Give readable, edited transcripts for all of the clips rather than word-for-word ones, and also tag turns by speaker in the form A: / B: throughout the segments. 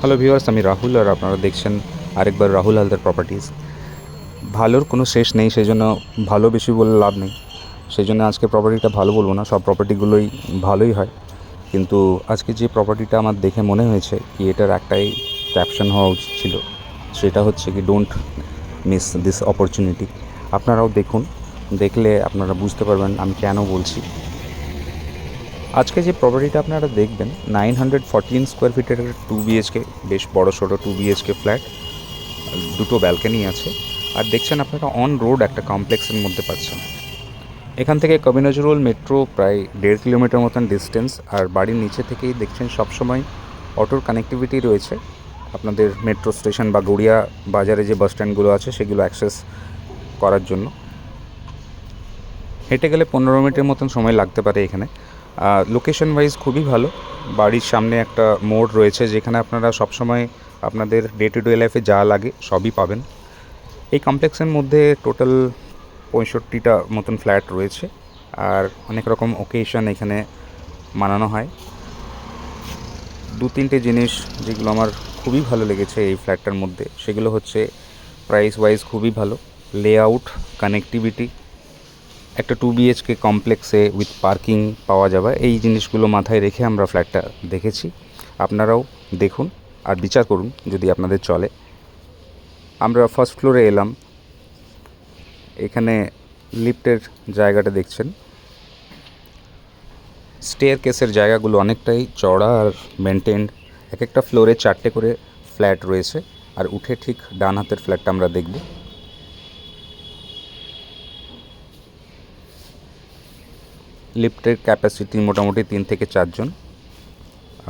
A: Hello viewers, আমি রাহুল আর আপনারা দেখছেন আরেকবার রাহুল হালদার প্রপার্টিজ। ভালোর কোনো শেষ নেই, সেই জন্য ভালো বেশি বলে লাভ নেই। সেই জন্য আজকে প্রপার্টিটা ভালো বলবো না, সব প্রপার্টিগুলোই ভালোই হয়। কিন্তু আজকে যে প্রপার্টিটা আমার দেখে মনে হয়েছে কি এটার একটাই ক্যাপশন হওয়া উচিত ছিল, সেটা হচ্ছে কি ডোন্ট মিস দিস অপরচুনিটি। আপনারাও দেখুন, দেখলে আপনারা বুঝতে পারবেন আমি কেন বলছি। আজকে যে প্রপার্টিটা আপনারা দেখবেন 914 স্কোয়ার ফিটের একটা 2 BHK, বেশ বড় সড়ো 2 BHK ফ্ল্যাট, দুটো ব্যালকনি আছে। আর দেখছেন আপনারা অন রোড একটা কমপ্লেক্সের মধ্যে পাচ্ছেন। এখান থেকে কবি নজরুল মেট্রো প্রায় 1.5 কিলোমিটার মতন ডিস্টেন্স। আর বাড়ির নিচে থেকেই দেখছেন সবসময় অটোর কানেক্টিভিটি রয়েছে। আপনাদের মেট্রো স্টেশন বা গড়িয়া বাজারে যে বাস স্ট্যান্ডগুলো আছে সেগুলো অ্যাক্সেস করার জন্য হেঁটে গেলে 15 মিনিটের মতন সময় লাগতে পারে এখানে। লোকেশন ওয়াইজ খুবই ভালো। বাড়ির সামনে একটা মোড় রয়েছে যেখানে আপনারা সবসময় আপনাদের ডে টু ডে লাইফে যা লাগে সবই পাবেন। এই কমপ্লেক্সের মধ্যে টোটাল 65টা মতন ফ্ল্যাট রয়েছে। আর অনেক রকম ওকেশন এখানে মানানো হয়। 2-3টে জিনিস যেগুলো আমার খুবই ভালো লেগেছে এই ফ্ল্যাটটার মধ্যে, সেগুলো হচ্ছে প্রাইস ওয়াইজ খুবই ভালো, লেআউট, কানেক্টিভিটি, একটা 2 BHK কমপ্লেক্সে উইথ পার্কিং পাওয়া যাবে। এই জিনিসগুলো মাথায় রেখে আমরা ফ্ল্যাটটা দেখেছি। আপনারাও দেখুন আর বিচার করুন যদি আপনাদের চলে। আমরা ফার্স্ট ফ্লোরে এলাম। এখানে লিফটের জায়গাটা দেখছেন। স্টেয়ার কেসের জায়গাগুলো অনেকটাই চড়া আর মেনটেন্ড। এক একটা ফ্লোরে 4টে করে ফ্ল্যাট রয়েছে। আর উঠে ঠিক ডান হাতের ফ্ল্যাটটা আমরা দেখব। লিফটের ক্যাপাসিটি মোটামুটি 3 থেকে 4 জন।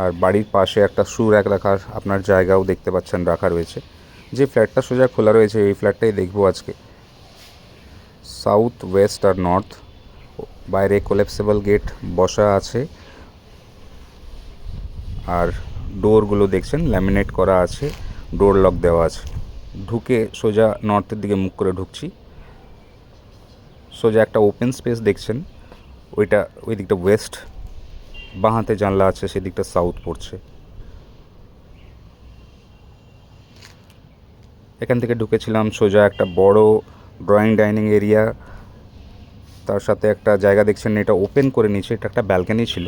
A: আর বাড়ির পাশে একটা শু র্যাক রাখার আপনার জায়গাও দেখতে পাচ্ছেন রাখা রয়েছে। যে ফ্ল্যাটটা সোজা খোলা রয়েছে এই ফ্ল্যাটটাই দেখব আজকে। সাউথ, ওয়েস্ট আর নর্থ। বাইরে কোলেপসেবল গেট বসা আছে। আর ডোরগুলো দেখছেন ল্যামিনেট করা আছে, ডোর লক দেওয়া আছে। ঢুকে সোজা নর্থের দিকে মুখ করে ঢুকছি। সোজা একটা ওপেন স্পেস দেখছেন, ওই দিকটা ওয়েস্ট, বাঁ হাতে জানলা আছে, সেদিকটা সাউথ পড়ছে। এখান থেকে ঢুকেছিলাম সোজা একটা বড় ড্রয়িং ডাইনিং এরিয়া, তার সাথে একটা জায়গা দেখছেন এটা ওপেন করে নিয়েছে। এটা একটা ব্যালকনি ছিল,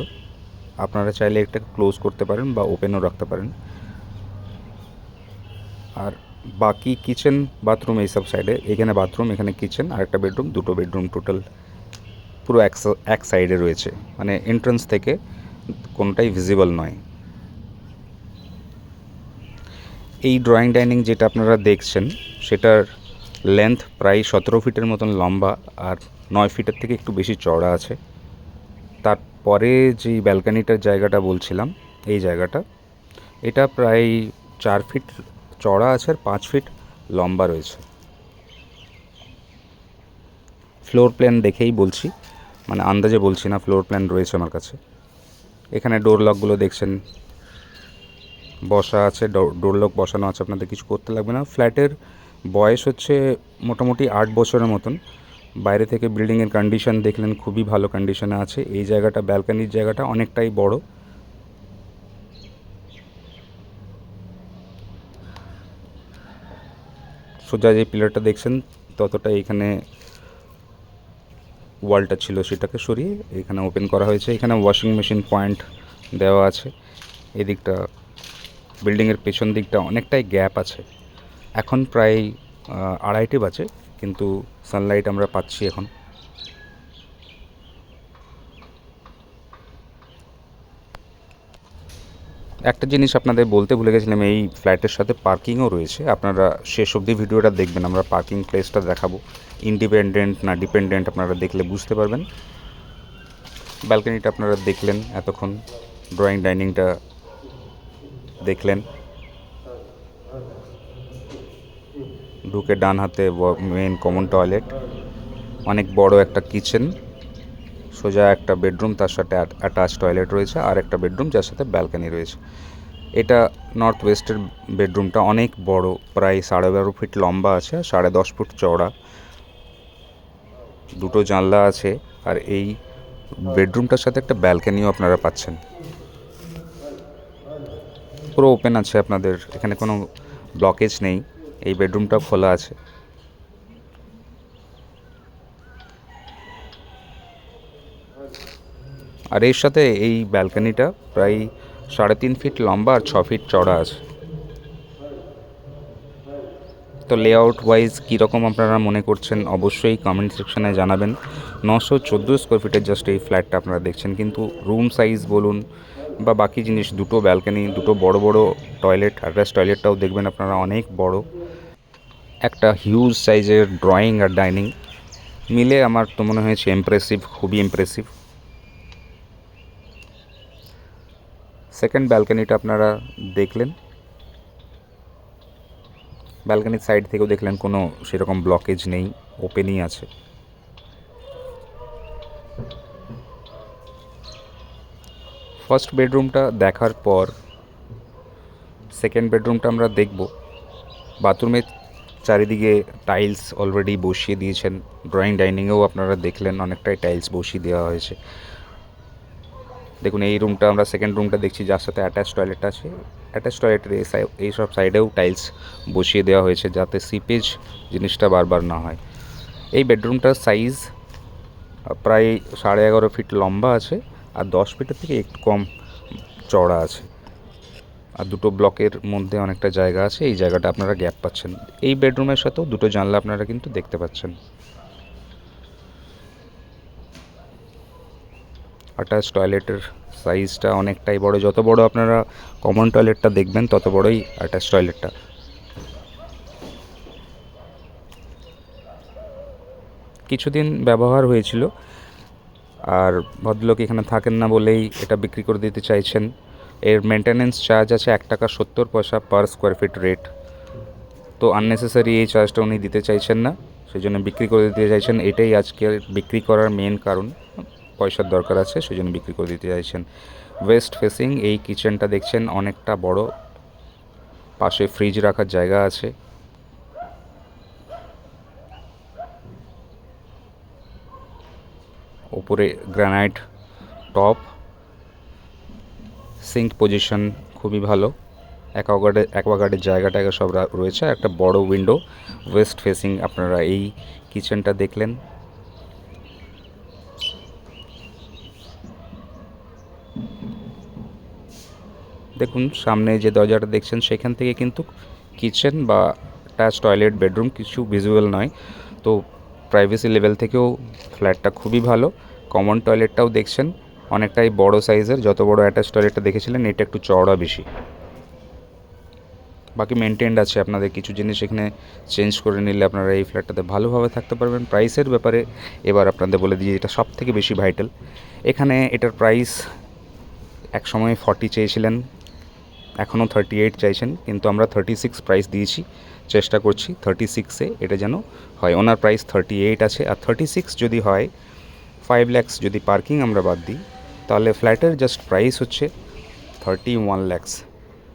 A: আপনারা চাইলে এটা ক্লোজ করতে পারেন বা ওপেনও রাখতে পারেন। আর বাকি কিচেন বাথরুম এইসব সাইডে, এখানে বাথরুম, এখানে কিচেন আর একটা বেডরুম, দুটো বেডরুম টোটাল পুরো এক সাইডে রয়েছে, মানে এন্ট্রান্স থেকে কোনোটাই ভিজিবল নয়। এই ড্রয়িং ডাইনিং যেটা আপনারা দেখছেন সেটার লেন্থ প্রায় 17 ফিটের মতন লম্বা আর 9 ফিটের থেকে একটু বেশি চওড়া আছে। তারপরে যেই ব্যালকানিটার জায়গাটা বলছিলাম, এই জায়গাটা এটা প্রায় 4 ফিট চওড়া আছে আর 5 ফিট লম্বা রয়েছে। ফ্লোর প্ল্যান দেখেই বলছি, মানে আন্দাজে বলছি না, ফ্লোর প্ল্যান রয়েছে আমার কাছে। এখানে ডোর লকগুলো দেখছেন বসা আছে, ডোর লক বসানো আছে, আপনাদের কিছু করতে লাগবে না। ফ্ল্যাটের বয়স হচ্ছে মোটামুটি 8 বছরের মতন। বাইরে থেকে বিল্ডিংয়ের কন্ডিশন দেখলেন খুবই ভালো কন্ডিশনে আছে। এই জায়গাটা, ব্যালকানির জায়গাটা অনেকটাই বড়। সোজা যে পিলারটা দেখছেন ততটা এখানে ওয়ালটা ছিল সেটাকে সরিয়ে এখানে ওপেন করা হয়েছে। এখানে ওয়াশিং মেশিন পয়েন্ট দেওয়া আছে। এদিকটা বিল্ডিংয়ের পেছন দিকটা অনেকটাই গ্যাপ আছে। এখন প্রায় 2:30 বাজে, কিন্তু সানলাইট আমরা পাচ্ছি এখন। একটা জিনিস আপনাদের বলতে ভুলে গেছিলাম, এই ফ্ল্যাটের সাথে পার্কিংও রয়েছে। আপনারা শেষ অবধি ভিডিওটা দেখবেন, আমরা পার্কিং প্লেসটা দেখাবো। ইন্ডিপেন্ডেন্ট না ডিপেন্ডেন্ট আপনারা দেখলে বুঝতে পারবেন। ব্যালকনিটা আপনারা দেখলেন এতক্ষণ, ড্রয়িং ডাইনিংটা দেখলেন। ঢুকে ডান হাতে মেন কমন টয়লেট, অনেক বড় একটা কিচেন, সোজা একটা বেডরুম, তার সাথে অ্যাটাচ টয়লেট রয়েছে, আর একটা বেডরুম যার সাথে ব্যালকনি রয়েছে। এটা নর্থ ওয়েস্টের বেডরুমটা অনেক বড়, প্রায় 12.5 ফিট লম্বা আছে, 10.5 ফুট চওড়া। দুটো জানলা আছে আর এই বেডরুমটার সাথে একটা ব্যালকনিও আপনারা পাচ্ছেন। পুরো ওপেন আছে আপনাদের, এখানে কোনো ব্লকেজ নেই। এই বেডরুমটাও খোলা আছে। আর এর সাথে এই ব্যালকনিটা প্রায় 3.5 ফিট লম্বা আর 6 ফিট চড়া আছে। তো লেআউট ওয়াইজ কীরকম আপনারা মনে করছেন অবশ্যই কমেন্ট সেকশানে জানাবেন। 914 স্কোয়ার ফিটের জাস্ট এই ফ্ল্যাটটা আপনারা দেখছেন, কিন্তু রুম সাইজ বলুন বা বাকি জিনিস, দুটো ব্যালকনি, দুটো বড় বড় টয়লেট, অ্যাটাচ টয়লেটটাও দেখবেন আপনারা অনেক বড়, একটা হিউজ সাইজের ড্রয়িং আর ডাইনিং মিলে আমার তো মনে হয়েছে ইমপ্রেসিভ, খুবই ইমপ্রেসিভ। সেকেন্ড ব্যালকনিটা আপনারা দেখলেন, ব্যালকনির সাইড থেকেও দেখলেন কোনো সেরকম ব্লকেজ নেই, ওপেনই আছে। ফার্স্ট বেডরুমটা দেখার পর সেকেন্ড বেডরুমটা আমরা দেখব। বাথরুমের চারিদিকে টাইলস অলরেডি বসিয়ে দিয়েছেন, ড্রয়িং ডাইনিংয়েও আপনারা দেখলেন অনেকটাই টাইলস বসিয়ে দেওয়া হয়েছে। দেখুন এই রুমটা, আমরা সেকেন্ড রুমটা দেখছি যার সাথে অ্যাটাচ টয়লেট আছে। অ্যাটাচ টয়লেটের এই সব সাইডেও টাইলস বসিয়ে দেওয়া হয়েছে যাতে সিপেজ জিনিসটা বারবার না হয়। এই বেডরুমটার সাইজ প্রায় 11.5 ফিট লম্বা আছে আর 10 ফিটের থেকে একটু কম চওড়া আছে। আর দুটো ব্লকের মধ্যে অনেকটা জায়গা আছে, এই জায়গাটা আপনারা গ্যাপ পাচ্ছেন। এই বেডরুমের সাথেও দুটো জানলা আপনারা কিন্তু দেখতে পাচ্ছেন। অ্যাটাচ টয়লেটের সাইজটা অনেকটাই বড়, যত বড় আপনারা কমন টয়লেটটা দেখবেন তত বড়ই অ্যাটাচ টয়লেটটা। কিছুদিন ব্যবহার হয়েছিল আর ভদ্রলোক এখানে থাকেন না বলেই এটা বিক্রি করে দিতে চাইছেন। এর মেনটেন্যান্স চার্জ আছে 1 টাকা 70 পয়সা পার স্কোয়ার ফিট রেট। তো আননেসেসারি এই চার্জটা উনি দিতে চাইছেন না, সেই জন্য বিক্রি করে দিতে চাইছেন। এটাই আজকের বিক্রি করার মেন কারণ, পয়সার দরকার আছে সেই জন্য বিক্রি করে দিতে চাইছেন। ওয়েস্ট ফেসিং এই কিচেনটা দেখছেন, অনেকটা বড়, পাশে ফ্রিজ রাখার জায়গা আছে। ওপরে গ্রানাইট টপ, সিঙ্ক পজিশন খুবই ভালো, অ্যাকোয়াগার্ডের জায়গাটা সব রয়েছে। একটা বড় উইন্ডো ওয়েস্ট ফেসিং আপনারা এই কিচেনটা দেখলেন। দেখুন সামনে যে দরজাটা দেখছেন সেখান থেকে কিন্তু কিচেন বা অ্যাটাচ টয়লেট বেডরুম কিছু ভিজুয়াল নয়, তো প্রাইভেসি লেভেল থেকেও ফ্ল্যাটটা খুবই ভালো। কমন টয়লেটটাও দেখছেন অনেকটাই বড় সাইজের, যত বড় অ্যাটাচ টয়লেটটা দেখেছিলেন এটা একটু চওড়া বেশি। বাকি মেনটেন্ড আছে, আপনাদের কিছু জিনিস এখানে চেঞ্জ করে নিলে আপনারা এই ফ্ল্যাটটাতে ভালোভাবে থাকতে পারবেন। প্রাইসের ব্যাপারে এবার আপনাদের বলে দিই, এটা সব থেকে বেশি ভাইটাল। এখানে এটার প্রাইস এক সময় 40 চেয়েছিলেন, এখনও 38 চাইছেন, কিন্তু আমরা 36 প্রাইস দিয়েছি। চেষ্টা করছি 36-এ এটা যেন হয়। ওনার প্রাইস 38 আছে, আর 36 যদি হয়, 5 lakhs যদি পার্কিং আমরা বাদ দিই, তাহলে ফ্ল্যাটের জাস্ট প্রাইস হচ্ছে 31 lakhs।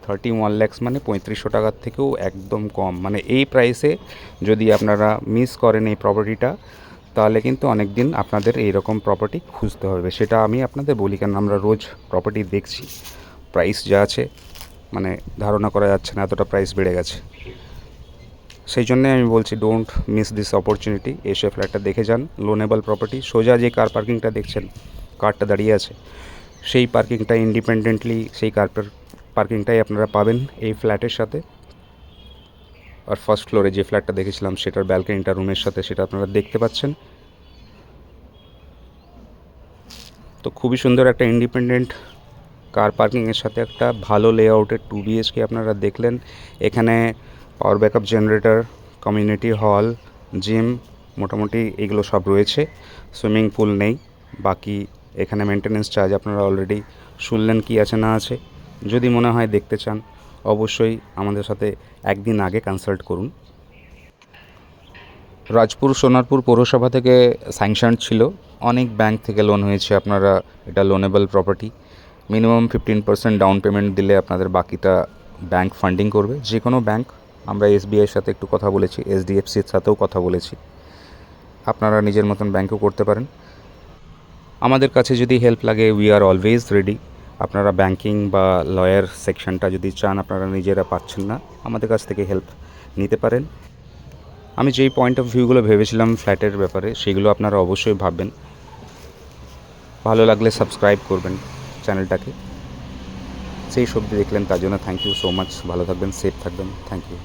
A: 31 lakhs মানে 3500 টাকার থেকেও একদম কম। মানে এই প্রাইসে যদি আপনারা মিস করেন এই প্রপার্টিটা, তাহলে কিন্তু অনেক দিন আপনাদের এইরকম প্রপার্টি খুঁজতে হবে। সেটা আমি আপনাদের বলি, কারণ আমরা রোজ প্রপার্টি দেখছি, প্রাইস যা আছে মানে ধারণা করা যাচ্ছে না, এতটা প্রাইস বেড়ে গেছে। সেই জন্যে আমি বলছি ডোন্ট মিস দিস অপরচুনিটি, এসে ফ্ল্যাটটা দেখে যান। Loanable property. সোজা যে কার পার্কিংটা দেখছেন, কারটা দাঁড়িয়ে আছে, সেই পার্কিংটা ইন্ডিপেন্ডেন্টলি, সেই কার পার্কিংটাই আপনারা পাবেন এই ফ্ল্যাটের সাথে। আর ফার্স্ট ফ্লোরে যে ফ্ল্যাটটা দেখেছিলাম সেটার ব্যালকনিটা রুমের সাথে, সেটা আপনারা দেখতে পাচ্ছেন। তো খুবই সুন্দর একটা ইন্ডিপেন্ডেন্ট কার পার্কিংয়ের সাথে একটা ভালো লেআউটের 2 BHK আপনারা দেখলেন। এখানে power backup generator, community hall, gym, মোটামুটি এগুলো সব রয়েছে। সুইমিং পুল নেই। বাকি এখানে মেনটেন্যান্স চার্জ আপনারা অলরেডি শুনলেন কি আছে না আছে। যদি মনে হয় দেখতে চান, অবশ্যই আমাদের সাথে একদিন আগে কনসাল্ট করুন। রাজপুর সোনারপুর পৌরসভা থেকে স্যাংশন ছিল, অনেক ব্যাংক থেকে লোন হয়েছে। আপনারা এটা loanable property. Minimum 15% down payment দিলে আপনাদের বাকিটা ব্যাংক ফান্ডিং করবে। যে কোনো ব্যাংক, আমরা SBIর সাথে একটু কথা বলেছি, HDFCর সাথেও কথা বলেছি। আপনারা নিজের মতন ব্যাংকও করতে পারেন। আমাদের কাছে যদি হেল্প লাগে, উই আর অলওয়েজ রেডি। আপনারা ব্যাংকিং বা লয়ার সেকশনটা যদি চান, আপনারা নিজেরা পাচ্ছেন না, আমাদের কাছ থেকে হেল্প নিতে পারেন। আমি যেই পয়েন্ট অফ ভিউগুলো ভেবেছিলাম ফ্ল্যাটের ব্যাপারে, সেগুলো আপনারা অবশ্যই ভাববেন। ভালো লাগলে সাবস্ক্রাইব করবেন চ্যানেলটাকে। সেই সবজি দেখলেন তার জন্য থ্যাংক ইউ সো মাচ। ভালো থাকবেন, সেফ থাকবেন, থ্যাংক ইউ।